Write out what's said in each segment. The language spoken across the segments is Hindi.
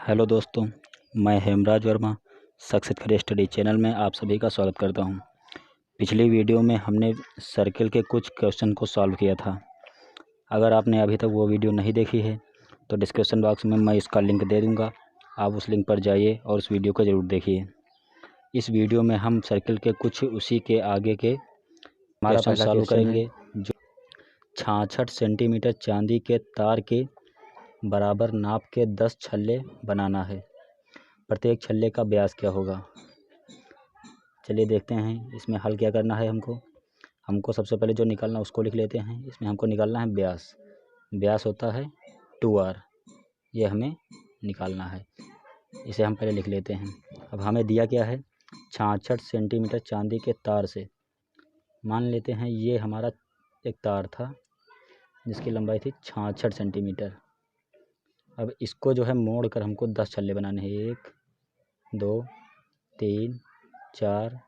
हेलो दोस्तों, मैं Hemraj Verma success career study channel में आप सभी का स्वागत करता हूं। पिछली वीडियो में हमने सर्किल के कुछ क्वेश्चन को सॉल्व किया था। अगर आपने अभी तक वो वीडियो नहीं देखी है तो डिस्क्रिप्शन बॉक्स में मैं इसका लिंक दे दूंगा, आप उस लिंक पर जाइए और उस वीडियो को ज़रूर देखिए। इस वीडियो में हम सर्किल के कुछ उसी के आगे के क्वेश्चन सॉल्व करेंगे। जो 66 सेंटीमीटर चांदी के तार के बराबर नाप के 10 छल्ले बनाना है। प्रत्येक छल्ले का व्यास क्या होगा। चलिए देखते हैं इसमें हल क्या करना है। हमको सबसे पहले जो निकालना उसको लिख लेते हैं। इसमें हमको निकालना है व्यास। व्यास होता है 2r, ये हमें निकालना है। इसे हम पहले लिख लेते हैं। अब हमें दिया क्या है, 66 सेंटीमीटर चांदी के तार से। मान लेते हैं ये हमारा एक तार था जिसकी लंबाई थी 66 सेंटीमीटर। अब इसको जो है मोड़ कर हमको 10 छल्ले बनाने हैं। 1 2 3 4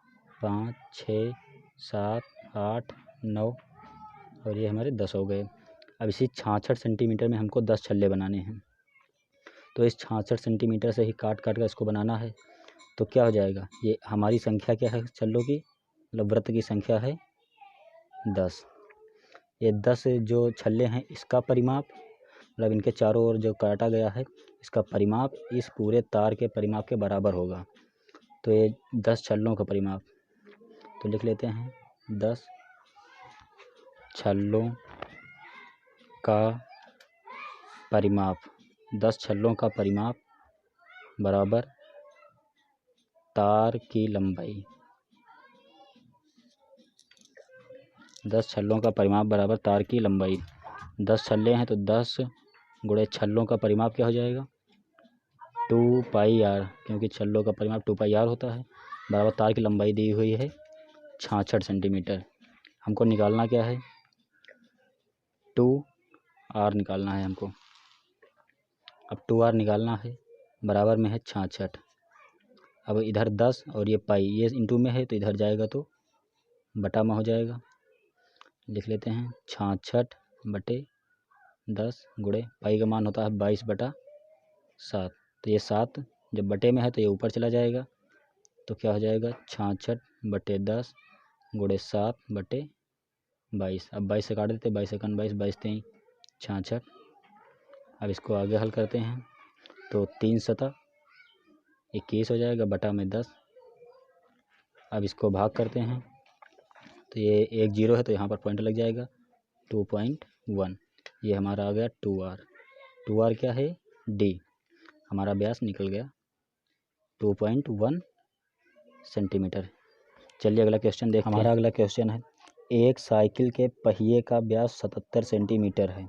5 6 7 8 9 और ये हमारे 10 हो गए। अब इसी 66 सेंटीमीटर में हमको 10 छल्ले बनाने हैं, तो इस 66 सेंटीमीटर से ही काट काट कर इसको बनाना है। तो क्या हो जाएगा, ये हमारी संख्या क्या है छल्लों की, मतलब वृत्त की संख्या है 10। ये 10 जो छल्ले हैं इसका परिमाप, मतलब इनके चारों ओर जो काटा गया है इसका परिमाप इस पूरे तार के परिमाप के बराबर होगा। तो ये 10 छल्लों का परिमाप, तो लिख लेते हैं 10 छल्लों का परिमाप। 10 छल्लों का परिमाप बराबर तार की लंबाई। 10 छल्लों का परिमाप बराबर तार की लंबाई। 10 छल्ले हैं तो 10 गुणे छल्लों का परिमाप क्या हो जाएगा, 2πr, क्योंकि छल्लों का परिमाप 2πr होता है, बराबर तार की लंबाई दी हुई है 66 सेंटीमीटर। हमको निकालना क्या है, 2r निकालना है हमको। अब 2r निकालना है, बराबर में है 66। अब इधर 10 और ये पाई, ये इंटू में है तो इधर जाएगा तो बटा में हो जाएगा। लिख लेते हैं 66 बटे 10 गुणे पाई का मान होता है 22/7। तो ये 7 जब बटे में है तो ये ऊपर चला जाएगा, तो क्या हो जाएगा 66 बटे 10 गुणे 7/22। अब 22 से काट देते, 22 एकन 22, 22 3 66। अब इसको आगे हल करते हैं तो 3 सता 21 हो जाएगा, बटा में 10। अब इसको भाग करते हैं तो ये एक 0 है तो यहाँ पर पॉइंट लग जाएगा 2.1। ये हमारा आ गया 2r। 2r क्या है, d। हमारा व्यास निकल गया 2.1 सेंटीमीटर। चलिए अगला क्वेश्चन देखते हैं। हमारा अगला क्वेश्चन है, एक साइकिल के पहिए का व्यास 77 सेंटीमीटर है।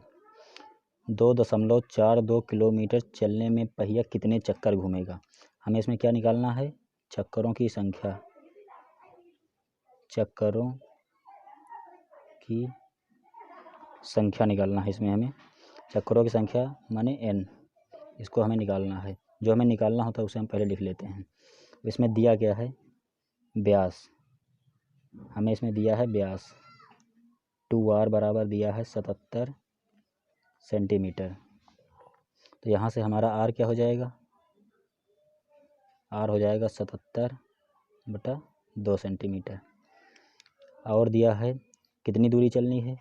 2.42 किलोमीटर चलने में पहिया कितने चक्कर घूमेगा। हमें इसमें क्या निकालना है, चक्करों की संख्या। चक्करों की संख्या निकालना है इसमें हमें। चक्करों की संख्या माने n, इसको हमें निकालना है। जो हमें निकालना होता है उसे हम पहले लिख लेते हैं। इसमें दिया क्या है, व्यास। हमें इसमें दिया है व्यास 2r बराबर दिया है 77 सेंटीमीटर। तो यहाँ से हमारा r क्या हो जाएगा, r हो जाएगा 77/2 सेंटीमीटर। और दिया है कितनी दूरी चलनी है,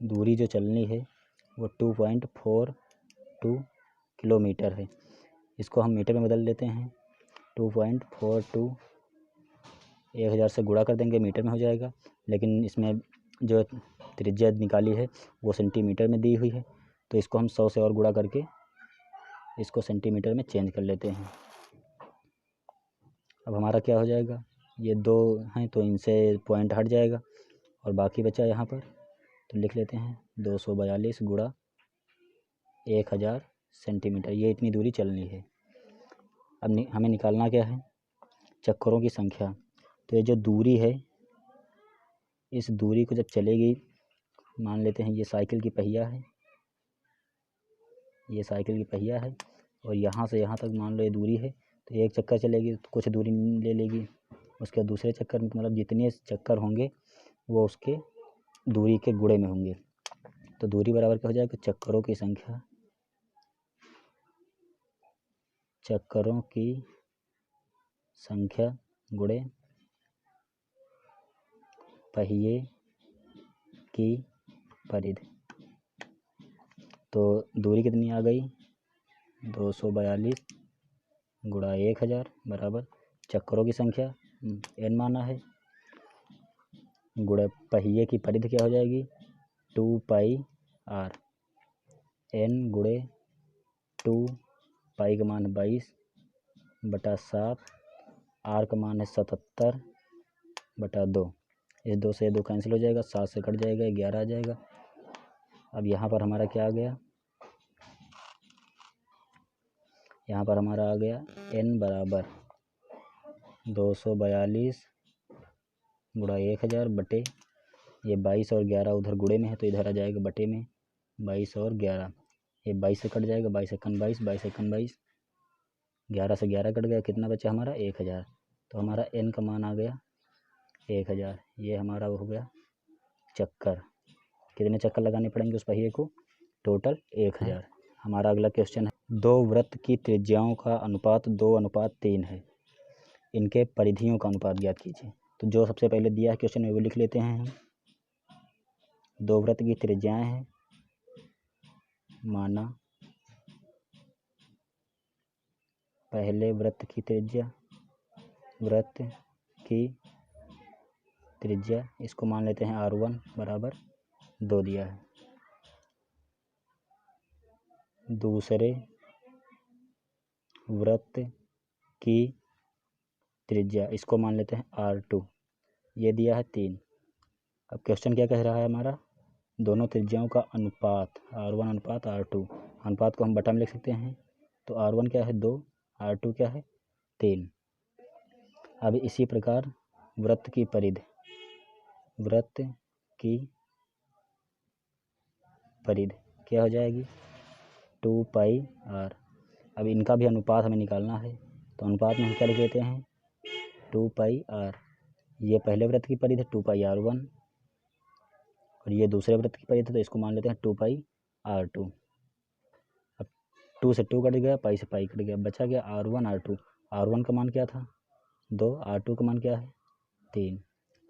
दूरी जो चलनी है वो 2.42 किलोमीटर है। इसको हम मीटर में बदल देते हैं। 2.42 1000 से गुणा कर देंगे, मीटर में हो जाएगा। लेकिन इसमें जो त्रिज्या निकाली है वो सेंटीमीटर में दी हुई है, तो इसको हम 100 से और गुणा करके इसको सेंटीमीटर में चेंज कर लेते हैं। अब हमारा क्या हो जाएगा, ये 2 हैं तो इनसे पॉइंट हट जाएगा और बाकी बचा यहाँ पर, तो लिख लेते हैं 242 गुणा 1000 सेंटीमीटर। ये इतनी दूरी चलनी है। अब हमें निकालना क्या है, चक्करों की संख्या। तो ये जो दूरी है, इस दूरी को जब चलेगी, मान लेते हैं ये साइकिल की पहिया है, ये साइकिल की पहिया है और यहाँ से यहाँ तक मान लो ये दूरी है, तो एक चक्कर चलेगी तो कुछ दूरी ले लेगी, उसके बाद दूसरे चक्कर में, मतलब जितने चक्कर होंगे वो उसके दूरी के गुणे में होंगे। तो दूरी बराबर क्या हो जाएगा, चक्करों की संख्या चक्करों की संख्या गुणे पहिए की परिधि। तो दूरी कितनी आ गई, 242 गुणा 1000 बराबर चक्करों की संख्या n माना है, गुणा पहिए की परिधि क्या हो जाएगी 2πr। n गुणे 2 पाई का मान 22/7, r का मान है 77/2। इस 2 से 2 कैंसिल हो जाएगा, 7 से कट जाएगा, 11 आ जाएगा। अब यहाँ पर हमारा क्या आ गया, यहाँ पर हमारा आ गया n बराबर 242 गुणा 1000 बटे ये 22 और 11 उधर गुणे में है तो इधर आ जाएगा बटे में 22 और 11, ये 22 से कट जाएगा, 22 एकन 22, 22 एकन 22, 11 से 11 कट गया, कितना बचा हमारा 1000। तो हमारा n का मान आ गया 1000। ये हमारा हो गया चक्कर। कितने चक्कर लगाने पड़ेंगे उस पहिए को, टोटल 1000। हमारा अगला क्वेश्चन है, दो वृत्त की त्रिज्याओं का अनुपात 2:3 है, इनके परिधियों का अनुपात ज्ञात कीजिए। तो जो सबसे पहले दिया है क्वेश्चन में वो लिख लेते हैं हम। दो वृत्त की त्रिज्याएं हैं, माना पहले वृत्त की त्रिज्या इसको मान लेते हैं r1 बराबर 2 दिया है। दूसरे वृत्त की त्रिज्या इसको मान लेते हैं r2, ये दिया है 3। अब क्वेश्चन क्या कह रहा है हमारा, दोनों त्रिज्याओं का अनुपात r1 अनुपात r2, अनुपात को हम बटा में लिख सकते हैं। तो r1 क्या है 2, r2 क्या है 3। अब इसी प्रकार वृत्त की परिधि क्या हो जाएगी 2πr। अब इनका भी अनुपात हमें निकालना है, तो अनुपात में हम क्या लिख लेते हैं 2πr। ये पहले वृत्त की परिधि 2πr1 और ये दूसरे वृत्त की परिधि, तो इसको मान लेते हैं 2πr2। अब 2 से 2 कट गया, पाई से पाई कट गया, बचा गया r1 r2। r1 का मान क्या था 2, r2 का मान क्या है 3।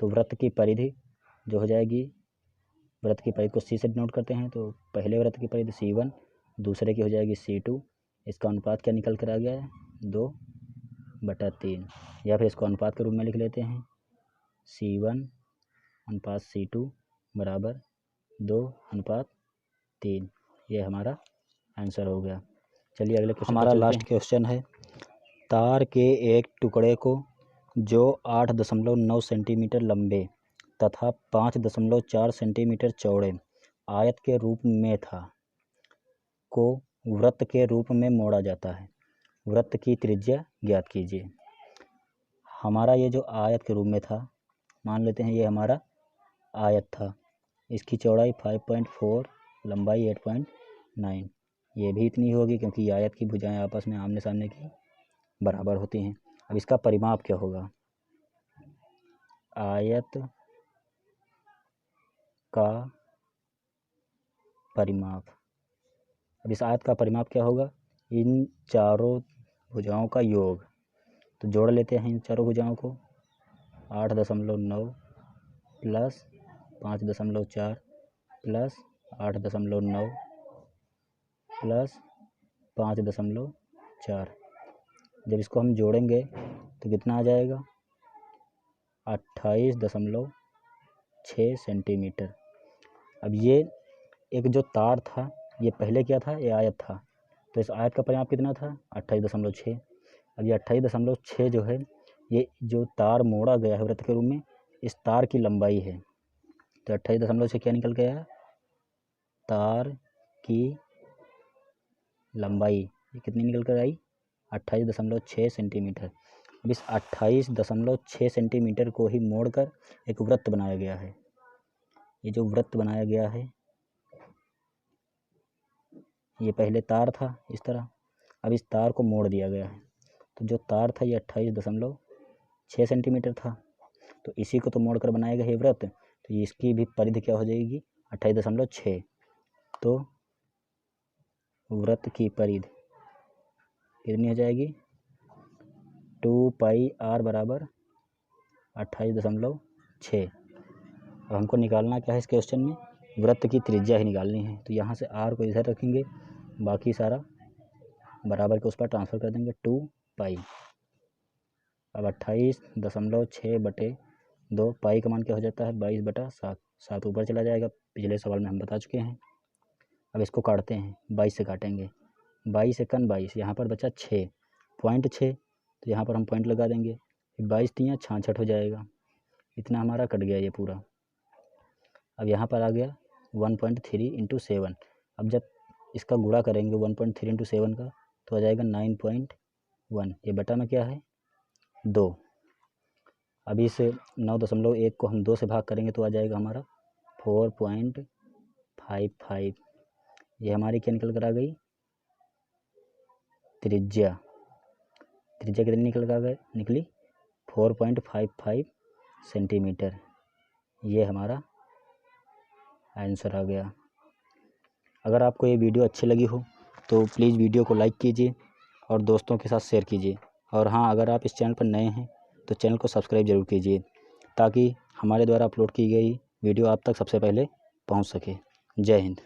तो वृत्त की परिधि जो हो जाएगी, वृत्त की परिधि को c से डिनोट करते हैं, तो पहले वृत्त की परिधि c1, दूसरे की हो जाएगी c2। इसका अनुपात क्या निकल कर आ गया है 2/3, या फिर इसको अनुपात के रूप में लिख लेते हैं c1 अनुपात c2 बराबर 2/3। ये हमारा आंसर हो गया। चलिए अगले क्वेश्चन हमारा लास्ट क्वेश्चन है, तार के एक टुकड़े को जो 8.9 सेंटीमीटर लंबे तथा 5.4 सेंटीमीटर चौड़े आयत के रूप में था को वृत्त के रूप में मोड़ा जाता है, वृत्त की त्रिज्या ज्ञात कीजिए। हमारा ये जो आयत के रूप में था, मान लेते हैं ये हमारा आयत था, इसकी चौड़ाई 5.4, लंबाई 8.9, ये भी इतनी होगी क्योंकि आयत की भुजाएं आपस में आमने सामने की बराबर होती हैं। अब इसका परिमाप क्या होगा, आयत का परिमाप। अब इस आयत का परिमाप क्या होगा, इन चारों भुजाओं का योग। तो जोड़ लेते हैं इन चारों भुजाओं को, 8.9 प्लस 5.4 प्लस 8.9 प्लस 5.4। जब इसको हम जोड़ेंगे तो कितना आ जाएगा 28.6 सेंटीमीटर। अब ये एक जो तार था, ये पहले क्या था, ये आयत था, तो इस आयत का परिमाप कितना था 28.6। अब ये 28.6 जो है, ये जो तार मोड़ा गया है वृत्त के रूप में, इस तार की लंबाई है। तो 28.6 क्या निकल गया, तार की लंबाई ये कितनी निकल कर आई 28.6 सेंटीमीटर। अब इस 28.6 सेंटीमीटर को ही मोड़कर एक वृत्त बनाया गया है। ये जो वृत्त बनाया गया है, ये पहले तार था इस तरह, अब इस तार को मोड़ दिया गया है। तो जो तार था ये 28.6 सेंटीमीटर था, तो इसी को तो मोड़कर बनाएगा ये वृत्त, तो इसकी भी परिधि क्या हो जाएगी 28.6। तो वृत्त की परिधि कितनी हो जाएगी 2 पाई r बराबर 28.6। अब हमको निकालना क्या है इस क्वेश्चन में, वृत्त की त्रिज्या ही निकालनी है। तो यहाँ से r को इधर रखेंगे, बाकी सारा बराबर के उस पर ट्रांसफ़र कर देंगे 2 पाई। अब 28.6 बटे 2, पाई का मान क्या हो जाता है 22/7, 7 ऊपर चला जाएगा, पिछले सवाल में हम बता चुके हैं। अब इसको काटते हैं, 22 से काटेंगे, 22 एकन 22, यहाँ पर बचा 6, पॉइंट 6, तो यहाँ पर हम पॉइंट लगा देंगे, 22 तियाँ 66 हो जाएगा, इतना हमारा कट गया ये पूरा। अब यहाँ पर आ गया 1.3 × 7। अब जब इसका गुणा करेंगे 1.3 × 7 का तो आ जाएगा 9.1, ये बटा में क्या है 2। अब इस 9.1 को हम 2 से भाग करेंगे तो आ जाएगा हमारा 4.55। ये हमारी क्या निकल कर आ गई त्रिज्या कितनी निकली 4.55 सेंटीमीटर। ये हमारा आंसर आ गया। अगर आपको ये वीडियो अच्छी लगी हो तो प्लीज़ वीडियो को लाइक कीजिए और दोस्तों के साथ शेयर कीजिए। और हाँ, अगर आप इस चैनल पर नए हैं तो चैनल को सब्सक्राइब ज़रूर कीजिए ताकि हमारे द्वारा अपलोड की गई वीडियो आप तक सबसे पहले पहुंच सके। जय हिंद।